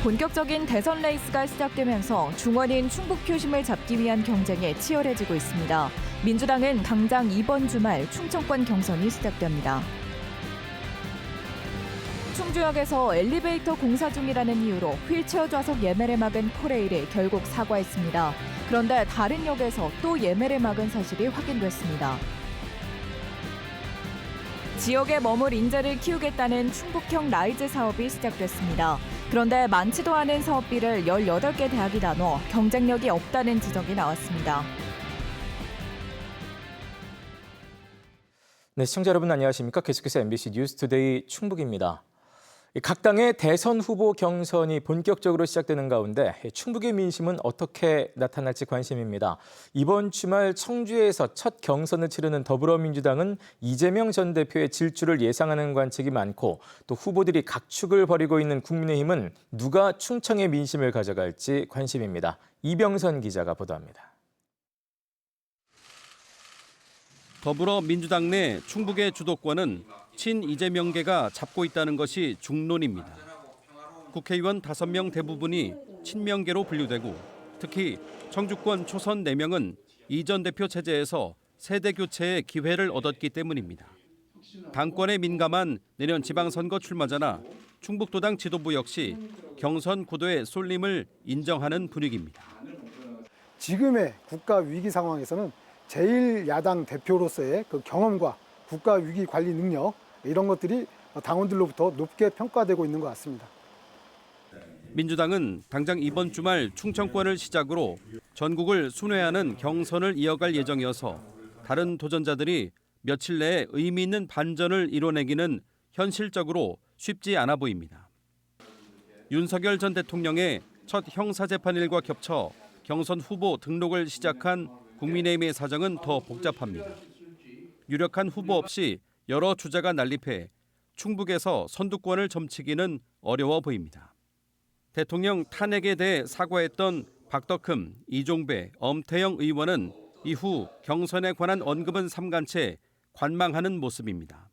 본격적인 대선 레이스가 시작되면서 중원인 충북 표심을 잡기 위한 경쟁이 치열해지고 있습니다. 민주당은 당장 이번 주말 충청권 경선이 시작됩니다. 충주역에서 엘리베이터 공사 중이라는 이유로 휠체어 좌석 예매를 막은 코레일이 결국 사과했습니다. 그런데 다른 역에서 또 예매를 막은 사실이 확인됐습니다. 지역에 머물 인재를 키우겠다는 충북형 라이즈 사업이 시작됐습니다. 그런데 많지도 않은 사업비를 18개 대학이 나눠 경쟁력이 없다는 지적이 나왔습니다. 네, 시청자 여러분 안녕하십니까? 계속해서 MBC 뉴스투데이 충북입니다. 각 당의 대선 후보 경선이 본격적으로 시작되는 가운데 충북의 민심은 어떻게 나타날지 관심입니다. 이번 주말 청주에서 첫 경선을 치르는 더불어민주당은 이재명 전 대표의 질주를 예상하는 관측이 많고 또 후보들이 각축을 벌이고 있는 국민의힘은 누가 충청의 민심을 가져갈지 관심입니다. 이병선 기자가 보도합니다. 더불어민주당 내 충북의 주도권은 친 이재명계가 잡고 있다는 것이 중론입니다. 국회의원 5명 대부분이 친명계로 분류되고 특히 청주권 초선 4명은 이 전 대표 체제에서 세대 교체의 기회를 얻었기 때문입니다. 당권에 민감한 내년 지방선거 출마자나 충북도당 지도부 역시 경선 구도의 쏠림을 인정하는 분위기입니다. 지금의 국가 위기 상황에서는 제1야당 대표로서의 그 경험과 국가 위기 관리 능력 이런 것들이 당원들로부터 높게 평가되고 있는 것 같습니다. 민주당은 당장 이번 주말 충청권을 시작으로 전국을 순회하는 경선을 이어갈 예정이어서 다른 도전자들이 며칠 내에 의미 있는 반전을 이뤄내기는 현실적으로 쉽지 않아 보입니다. 윤석열 전 대통령의 첫 형사재판일과 겹쳐 경선 후보 등록을 시작한 국민의힘의 사정은 더 복잡합니다. 유력한 후보 없이 여러 주자가 난립해 충북에서 선두권을 점치기는 어려워 보입니다. 대통령 탄핵에 대해 사과했던 박덕흠, 이종배, 엄태영 의원은 이후 경선에 관한 언급은 삼간채 관망하는 모습입니다.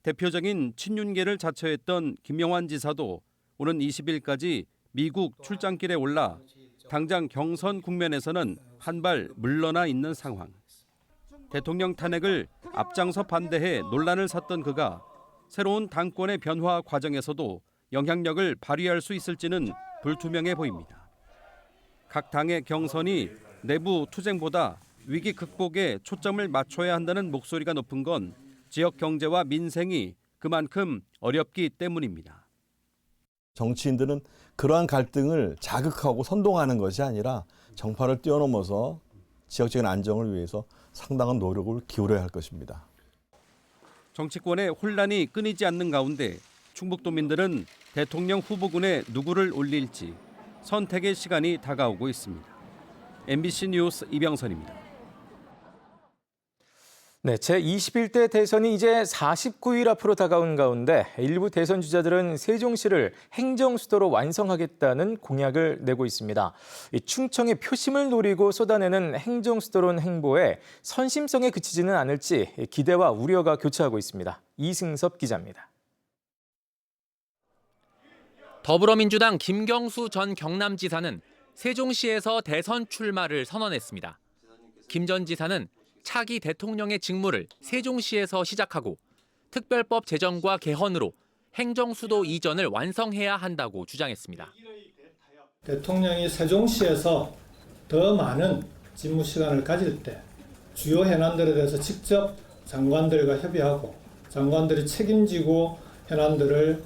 대표적인 친윤계를 자처했던 김영환 지사도 오는 20일까지 미국 출장길에 올라 당장 경선 국면에서는 한 발 물러나 있는 상황. 대통령 탄핵을 앞장서 반대해 논란을 샀던 그가 새로운 당권의 변화 과정에서도 영향력을 발휘할 수 있을지는 불투명해 보입니다. 각 당의 경선이 내부 투쟁보다 위기 극복에 초점을 맞춰야 한다는 목소리가 높은 건 지역 경제와 민생이 그만큼 어렵기 때문입니다. 정치인들은 그러한 갈등을 자극하고 선동하는 것이 아니라 정파를 뛰어넘어서 지역적인 안정을 위해서 상당한 노력을 기울여야 할 것입니다. 정치권의 혼란이 끊이지 않는 가운데 충북도민들은 대통령 후보군에 누구를 올릴지 선택의 시간이 다가오고 있습니다. MBC 뉴스 이병선입니다. 네, 제21대 대선이 이제 49일 앞으로 다가온 가운데 일부 대선 주자들은 세종시를 행정수도로 완성하겠다는 공약을 내고 있습니다. 충청의 표심을 노리고 쏟아내는 행정수도론 행보에 선심성에 그치지는 않을지 기대와 우려가 교차하고 있습니다. 이승섭 기자입니다. 더불어민주당 김경수 전 경남지사는 세종시에서 대선 출마를 선언했습니다. 김 전 지사는 차기 대통령의 직무를 세종시에서 시작하고 특별법 제정과 개헌으로 행정수도 이전을 완성해야 한다고 주장했습니다. 대통령이 세종시에서 더 많은 직무 시간을 가질 때 주요 현안들에 대해서 직접 장관들과 협의하고 장관들이 책임지고 현안들을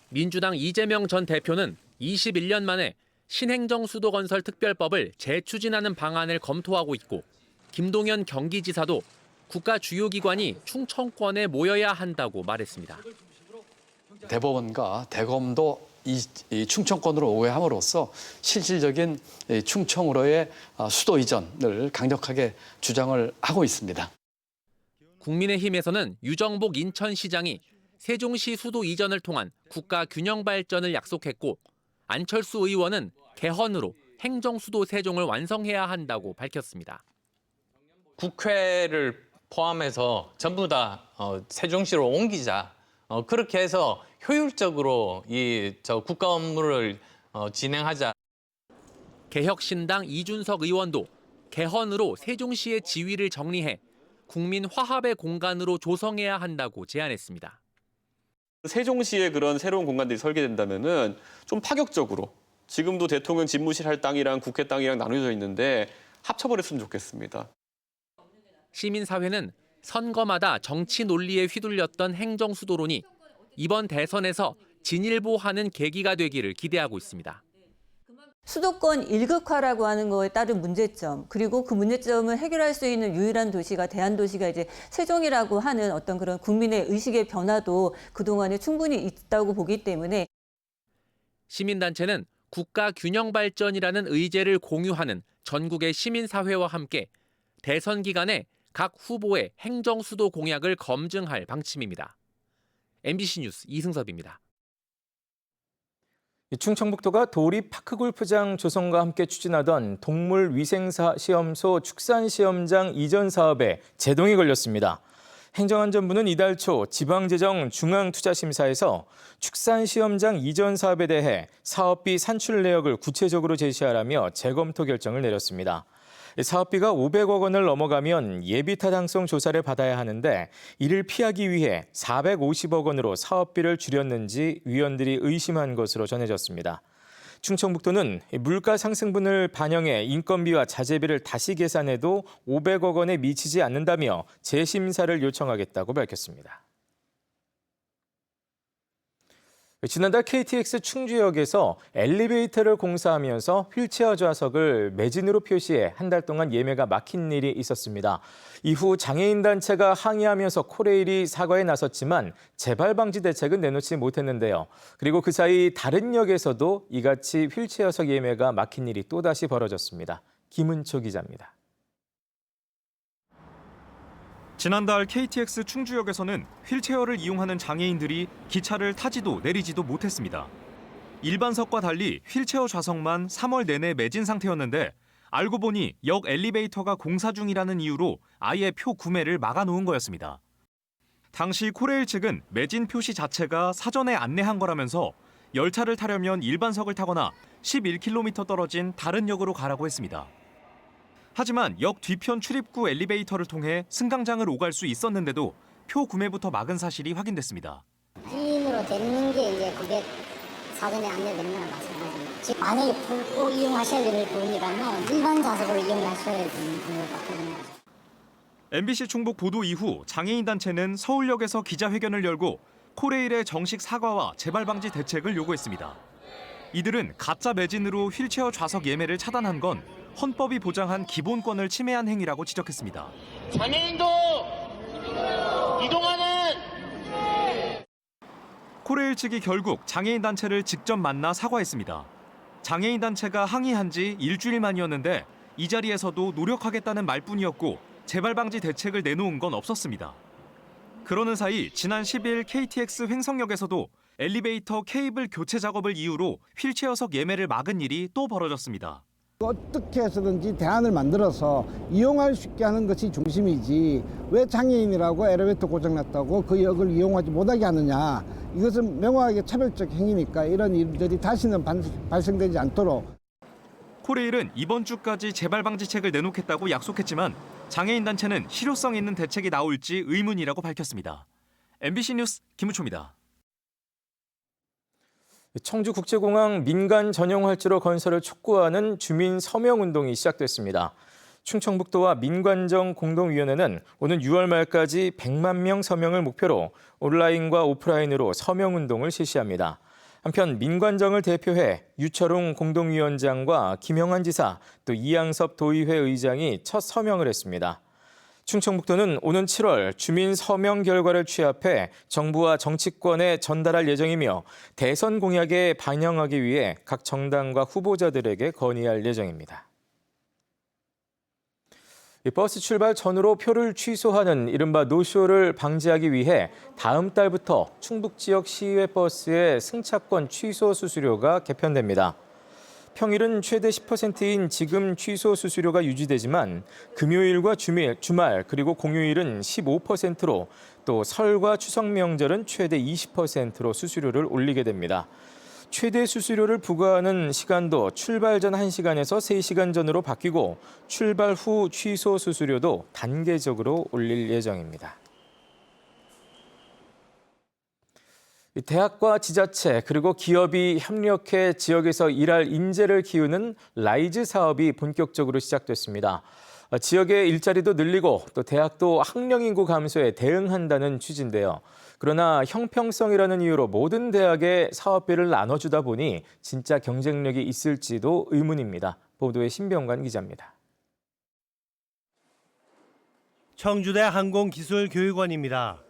민주당 이재명 전 대표는 21년 만에 신행정수도 건설 특별법을 재추진하는 방안을 검토하고 있고 김동연 경기지사도 국가 주요 기관이 충청권에 모여야 한다고 말했습니다. 대법원과 대검도 이 충청권으로 오해함으로써 실질적인 충청으로의 수도 이전을 강력하게 주장을 하고 있습니다. 국민의힘에서는 유정복 인천시장이 세종시 수도 이전을 통한 국가 균형 발전을 약속했고 안철수 의원은 개헌으로 행정수도 세종을 완성해야 한다고 밝혔습니다. 국회를 포함해서 전부 다 세종시로 옮기자. 그렇게 해서 효율적으로 이 국가 업무를 진행하자. 개혁신당 이준석 의원도 개헌으로 세종시의 지위를 정리해 국민 화합의 공간으로 조성해야 한다고 제안했습니다. 세종시에 그런 새로운 공간들이 설계된다면은 좀 파격적으로 지금도 대통령 집무실 할 땅이랑 국회 땅이랑 나눠져 있는데 합쳐버렸으면 좋겠습니다. 시민사회는 선거마다 정치 논리에 휘둘렸던 행정수도론이 이번 대선에서 진일보하는 계기가 되기를 기대하고 있습니다. 수도권 일극화라고 하는 거에 따른 문제점, 그리고 그 문제점을 해결할 수 있는 유일한 도시가 대한도시가 이제 세종이라고 하는 어떤 그런 국민의 의식의 변화도 그동안에 충분히 있다고 보기 때문에 시민단체는 국가 균형 발전이라는 의제를 공유하는 전국의 시민사회와 함께 대선 기간에 각 후보의 행정수도 공약을 검증할 방침입니다. MBC 뉴스 이승섭입니다. 충청북도가 도립 파크골프장 조성과 함께 추진하던 동물위생시험소 축산시험장 이전 사업에 제동이 걸렸습니다. 행정안전부는 이달 초 지방재정 중앙투자심사에서 축산시험장 이전 사업에 대해 사업비 산출 내역을 구체적으로 제시하라며 재검토 결정을 내렸습니다. 사업비가 500억 원을 넘어가면 예비타당성 조사를 받아야 하는데 이를 피하기 위해 450억 원으로 사업비를 줄였는지 위원들이 의심한 것으로 전해졌습니다. 충청북도는 물가 상승분을 반영해 인건비와 자재비를 다시 계산해도 500억 원에 미치지 않는다며 재심사를 요청하겠다고 밝혔습니다. 지난달 KTX 충주역에서 엘리베이터를 공사하면서 휠체어 좌석을 매진으로 표시해 한 달 동안 예매가 막힌 일이 있었습니다. 이후 장애인 단체가 항의하면서 코레일이 사과에 나섰지만 재발 방지 대책은 내놓지 못했는데요. 그리고 그 사이 다른 역에서도 이같이 휠체어석 예매가 막힌 일이 또다시 벌어졌습니다. 김은초 기자입니다. 지난달 KTX 충주역에서는 휠체어를 이용하는 장애인들이 기차를 타지도 내리지도 못했습니다. 일반석과 달리 휠체어 좌석만 3월 내내 매진 상태였는데 알고 보니 역 엘리베이터가 공사 중이라는 이유로 아예 표 구매를 막아놓은 거였습니다. 당시 코레일 측은 매진 표시 자체가 사전에 안내한 거라면서 열차를 타려면 일반석을 타거나 11km 떨어진 다른 역으로 가라고 했습니다. 하지만 역 뒤편 출입구 엘리베이터를 통해 승강장을 오갈 수 있었는데도 표 구매부터 막은 사실이 확인됐습니다. 할인으로 되는 게 이제 그게 사전에 안내되는 거랑 마찬가지입니다. 즉 만약에 꼭 이용하셔야 될 부분이라면 일반 좌석으로 이용하셔야 되는 것 같거든요. MBC 충북 보도 이후 장애인 단체는 서울역에서 기자회견을 열고 코레일의 정식 사과와 재발 방지 대책을 요구했습니다. 이들은 가짜 매진으로 휠체어 좌석 예매를 차단한 건 헌법이 보장한 기본권을 침해한 행위라고 지적했습니다. 장애인도 이동하는 코레일 측이 결국 장애인 단체를 직접 만나 사과했습니다. 장애인 단체가 항의한 지 일주일 만이었는데 이 자리에서도 노력하겠다는 말뿐이었고 재발 방지 대책을 내놓은 건 없었습니다. 그러는 사이 지난 10일 KTX 횡성역에서도 엘리베이터 케이블 교체 작업을 이유로 휠체어석 예매를 막은 일이 또 벌어졌습니다. 어떻게 해서든지 대안을 만들어서 이용할 수 있게 하는 것이 중심이지 왜 장애인이라고 엘리베이터 고장났다고 그 역을 이용하지 못하게 하느냐. 이것은 명확하게 차별적 행위니까 이런 일들이 다시는 발생되지 않도록. 코레일은 이번 주까지 재발 방지책을 내놓겠다고 약속했지만 장애인 단체는 실효성 있는 대책이 나올지 의문이라고 밝혔습니다. MBC 뉴스 김우초입니다. 청주국제공항 민간 전용 활주로 건설을 촉구하는 주민 서명 운동이 시작됐습니다. 충청북도와 민관정 공동위원회는 오는 6월 말까지 100만 명 서명을 목표로 온라인과 오프라인으로 서명 운동을 실시합니다. 한편 민관정을 대표해 유철웅 공동위원장과 김영환 지사, 또 이양섭 도의회 의장이 첫 서명을 했습니다. 충청북도는 오는 7월 주민 서명 결과를 취합해 정부와 정치권에 전달할 예정이며 대선 공약에 반영하기 위해 각 정당과 후보자들에게 건의할 예정입니다. 버스 출발 전후로 표를 취소하는 이른바 노쇼를 방지하기 위해 다음 달부터 충북 지역 시외 버스의 승차권 취소 수수료가 개편됩니다. 평일은 최대 10%인 지금 취소 수수료가 유지되지만 금요일과 주말 그리고 공휴일은 15%로 또 설과 추석 명절은 최대 20%로 수수료를 올리게 됩니다. 최대 수수료를 부과하는 시간도 출발 전 1시간에서 3시간 전으로 바뀌고 출발 후 취소 수수료도 단계적으로 올릴 예정입니다. 대학과 지자체 그리고 기업이 협력해 지역에서 일할 인재를 키우는 라이즈 사업이 본격적으로 시작됐습니다. 지역의 일자리도 늘리고 또 대학도 학령 인구 감소에 대응한다는 취지인데요. 그러나 형평성이라는 이유로 모든 대학에 사업비를 나눠주다 보니 진짜 경쟁력이 있을지도 의문입니다. 보도에 신병관 기자입니다. 청주대 항공기술교육원입니다.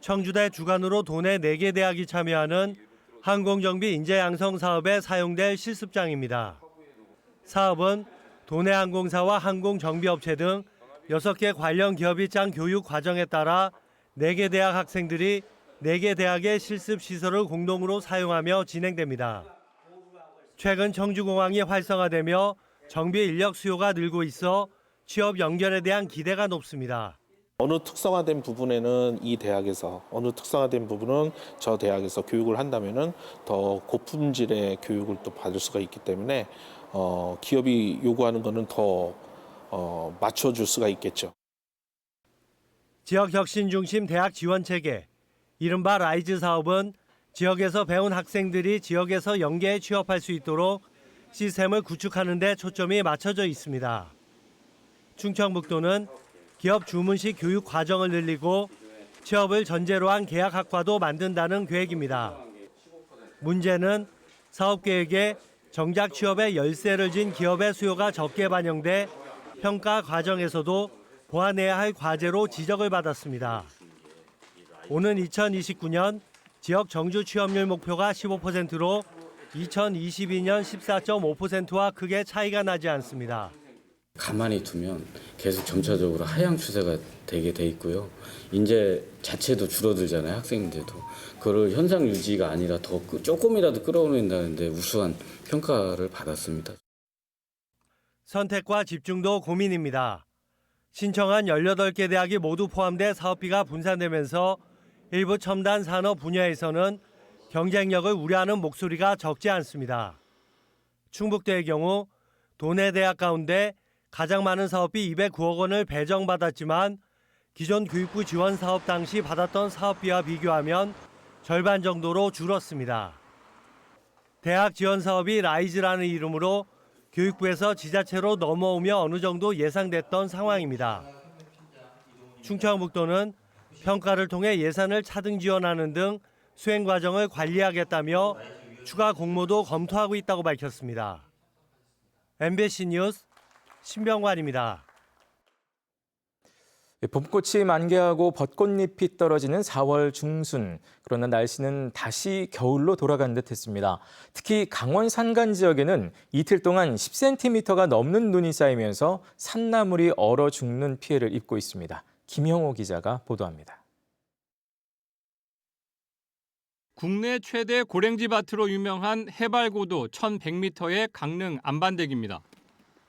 청주대 주관으로 도내 4개 대학이 참여하는 항공정비 인재 양성 사업에 사용될 실습장입니다. 사업은 도내 항공사와 항공정비업체 등 6개 관련 기업이 짠 교육 과정에 따라 4개 대학 학생들이 4개 대학의 실습 시설을 공동으로 사용하며 진행됩니다. 최근 청주공항이 활성화되며 정비 인력 수요가 늘고 있어 취업 연결에 대한 기대가 높습니다. 어느 특성화된 부분에는 이 대학에서, 어느 특성화된 부분은 저 대학에서 교육을 한다면은 더 고품질의 교육을 또 받을 수가 있기 때문에 기업이 요구하는 거는 더 맞춰줄 수가 있겠죠. 지역 혁신 중심 대학 지원 체계, 이른바 라이즈 사업은 지역에서 배운 학생들이 지역에서 연계에 취업할 수 있도록 시스템을 구축하는 데 초점이 맞춰져 있습니다. 충청북도는 기업 주문식 교육 과정을 늘리고 취업을 전제로 한 계약학과도 만든다는 계획입니다. 문제는 사업 계획에 정작 취업에 열쇠를 진 기업의 수요가 적게 반영돼 평가 과정에서도 보완해야 할 과제로 지적을 받았습니다. 오는 2029년 지역 정주 취업률 목표가 15%로 2022년 14.5%와 크게 차이가 나지 않습니다. 가만히 두면 계속 점차적으로 하향 추세가 되게 돼 있고요. 인재 자체도 줄어들잖아요, 학생인데도. 그걸 현상 유지가 아니라 더 조금이라도 끌어올린다는데 우수한 평가를 받았습니다. 선택과 집중도 고민입니다. 신청한 18개 대학이 모두 포함돼 사업비가 분산되면서 일부 첨단 산업 분야에서는 경쟁력을 우려하는 목소리가 적지 않습니다. 충북대의 경우 도내 대학 가운데 가장 많은 사업비 209억 원을 배정받았지만 기존 교육부 지원 사업 당시 받았던 사업비와 비교하면 절반 정도로 줄었습니다. 대학 지원 사업이 라이즈라는 이름으로 교육부에서 지자체로 넘어오며 어느 정도 예상됐던 상황입니다. 충청북도는 평가를 통해 예산을 차등 지원하는 등 수행 과정을 관리하겠다며 추가 공모도 검토하고 있다고 밝혔습니다. MBC 뉴스 신병관입니다. 봄꽃이 만개하고 벚꽃잎이 떨어지는 4월 중순. 그러나 날씨는 다시 겨울로 돌아간 듯했습니다. 특히 강원 산간 지역에는 이틀 동안 10cm가 넘는 눈이 쌓이면서 산나물이 얼어 죽는 피해를 입고 있습니다. 김형호 기자가 보도합니다. 국내 최대 고랭지 밭으로 유명한 해발 고도 1,100m의 강릉 안반대기입니다.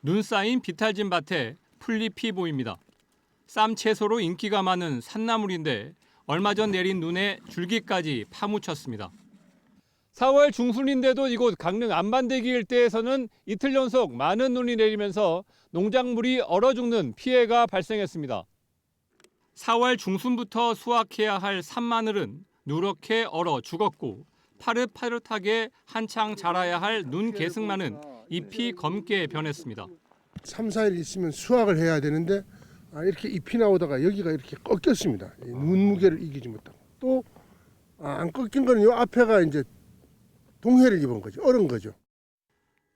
눈 쌓인 비탈진 밭에 풀잎이 보입니다. 쌈 채소로 인기가 많은 산나물인데 얼마 전 내린 눈에 줄기까지 파묻혔습니다. 4월 중순인데도 이곳 강릉 안반대기 일대에서는 이틀 연속 많은 눈이 내리면서 농작물이 얼어 죽는 피해가 발생했습니다. 4월 중순부터 수확해야 할 산마늘은 누렇게 얼어 죽었고 파릇파릇하게 한창 자라야 할 눈 계승마는 잎이 검게 변했습니다. 3, 4일 있으면 수확을 해야 되는데 이렇게 잎이 나오다가 여기가 이렇게 꺾였습니다. 눈 무게를 이기지 못하고. 또 안 꺾인 거는 이 앞에가 이제 동해를 입은 거죠. 얼은 거죠.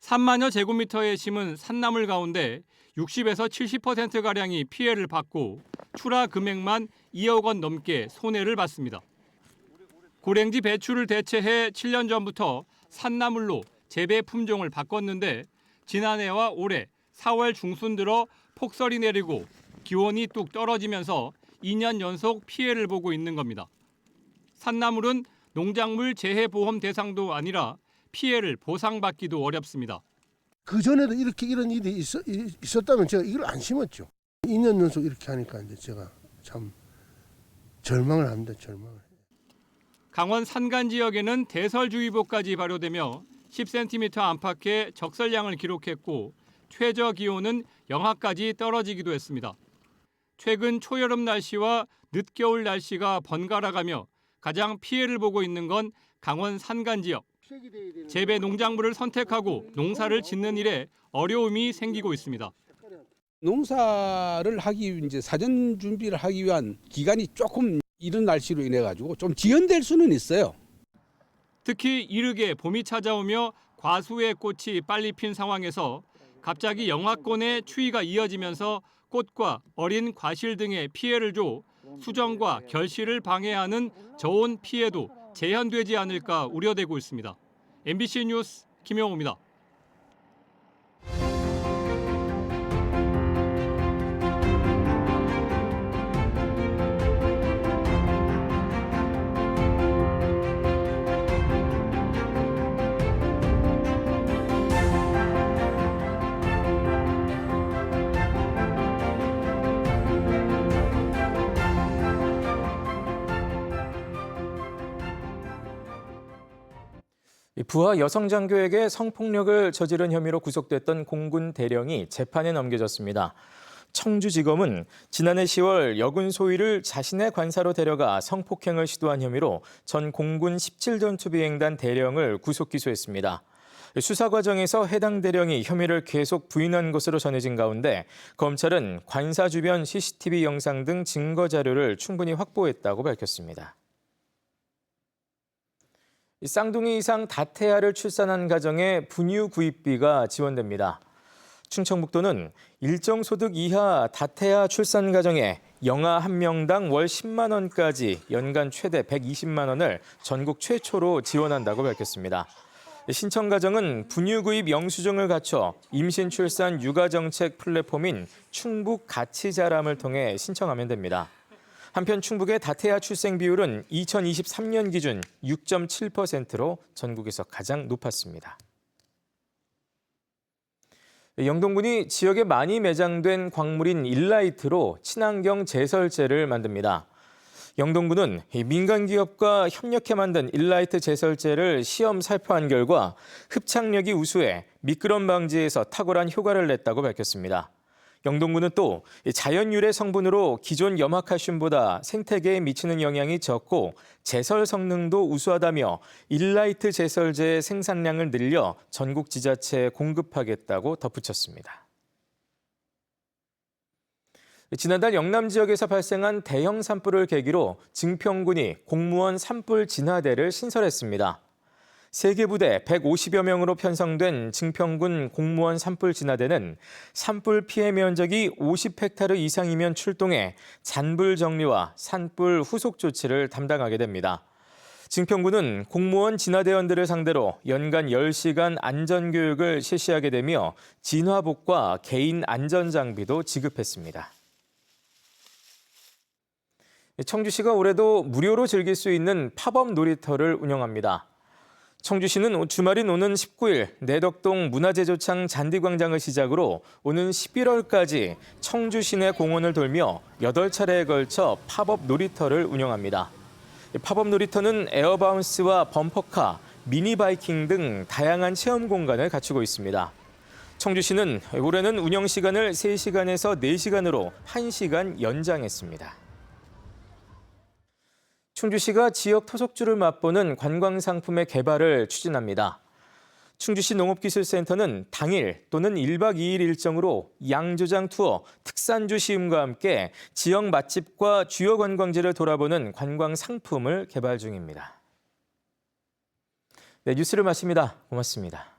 3만여 제곱미터에 심은 산나물 가운데 60에서 70%가량이 피해를 받고 출하 금액만 2억 원 넘게 손해를 봤습니다. 고랭지 배추를 대체해 7년 전부터 산나물로 재배 품종을 바꿨는데 지난해와 올해 4월 중순 들어 폭설이 내리고 기온이 뚝 떨어지면서 2년 연속 피해를 보고 있는 겁니다. 산나물은 농작물 재해보험 대상도 아니라 피해를 보상받기도 어렵습니다. 그 전에도 이렇게 이런 일이 있었다면 제가 이걸 안 심었죠. 2년 연속 이렇게 하니까 이제 제가 참 절망을 합니다. 절망을. 강원 산간 지역에는 대설주의보까지 발효되며 10cm 안팎의 적설량을 기록했고 최저 기온은 영하까지 떨어지기도 했습니다. 최근 초여름 날씨와 늦겨울 날씨가 번갈아가며 가장 피해를 보고 있는 건 강원 산간 지역. 재배 농작물을 선택하고 농사를 짓는 일에 어려움이 생기고 있습니다. 농사를 하기 이제 사전 준비를 하기 위한 기간이 조금 이른 날씨로 인해 가지고 좀 지연될 수는 있어요. 특히 이르게 봄이 찾아오며 과수의 꽃이 빨리 핀 상황에서 갑자기 영하권의 추위가 이어지면서 꽃과 어린 과실 등의 피해를 줘 수정과 결실을 방해하는 저온 피해도 재현되지 않을까 우려되고 있습니다. MBC 뉴스 김영호입니다. 부하 여성장교에게 성폭력을 저지른 혐의로 구속됐던 공군 대령이 재판에 넘겨졌습니다. 청주지검은 지난해 10월 여군 소위를 자신의 관사로 데려가 성폭행을 시도한 혐의로 전 공군 17전투 비행단 대령을 구속 기소했습니다. 수사 과정에서 해당 대령이 혐의를 계속 부인한 것으로 전해진 가운데 검찰은 관사 주변 CCTV 영상 등 증거 자료를 충분히 확보했다고 밝혔습니다. 쌍둥이 이상 다태아를 출산한 가정에 분유 구입비가 지원됩니다. 충청북도는 일정 소득 이하 다태아 출산 가정에 영아 1명당 월 10만 원까지 연간 최대 120만 원을 전국 최초로 지원한다고 밝혔습니다. 신청 가정은 분유 구입 영수증을 갖춰 임신 출산 육아 정책 플랫폼인 충북 가치자람을 통해 신청하면 됩니다. 한편 충북의 다태아 출생 비율은 2023년 기준 6.7%로 전국에서 가장 높았습니다. 영동군이 지역에 많이 매장된 광물인 일라이트로 친환경 제설제를 만듭니다. 영동군은 민간 기업과 협력해 만든 일라이트 제설제를 시험 살포한 결과 흡착력이 우수해 미끄럼 방지에서 탁월한 효과를 냈다고 밝혔습니다. 영동군은 또 자연 유래 성분으로 기존 염화칼슘보다 생태계에 미치는 영향이 적고 제설 성능도 우수하다며 일라이트 제설제의 생산량을 늘려 전국 지자체에 공급하겠다고 덧붙였습니다. 지난달 영남 지역에서 발생한 대형 산불을 계기로 증평군이 공무원 산불 진화대를 신설했습니다. 3개 부대 150여 명으로 편성된 증평군 공무원 산불 진화대는 산불 피해 면적이 50헥타르 이상이면 출동해 잔불 정리와 산불 후속 조치를 담당하게 됩니다. 증평군은 공무원 진화대원들을 상대로 연간 10시간 안전교육을 실시하게 되며 진화복과 개인 안전장비도 지급했습니다. 청주시가 올해도 무료로 즐길 수 있는 팝업 놀이터를 운영합니다. 청주시는 주말인 오는 19일 내덕동 문화제조창 잔디광장을 시작으로 오는 11월까지 청주 시내 공원을 돌며 8차례에 걸쳐 팝업 놀이터를 운영합니다. 팝업 놀이터는 에어바운스와 범퍼카, 미니바이킹 등 다양한 체험 공간을 갖추고 있습니다. 청주시는 올해는 운영 시간을 3시간에서 4시간으로 1시간 연장했습니다. 충주시가 지역 토속주를 맛보는 관광상품의 개발을 추진합니다. 충주시 농업기술센터는 당일 또는 1박 2일 일정으로 양조장 투어, 특산주 시음과 함께 지역 맛집과 주요 관광지를 돌아보는 관광상품을 개발 중입니다. 네, 뉴스를 마칩니다. 고맙습니다.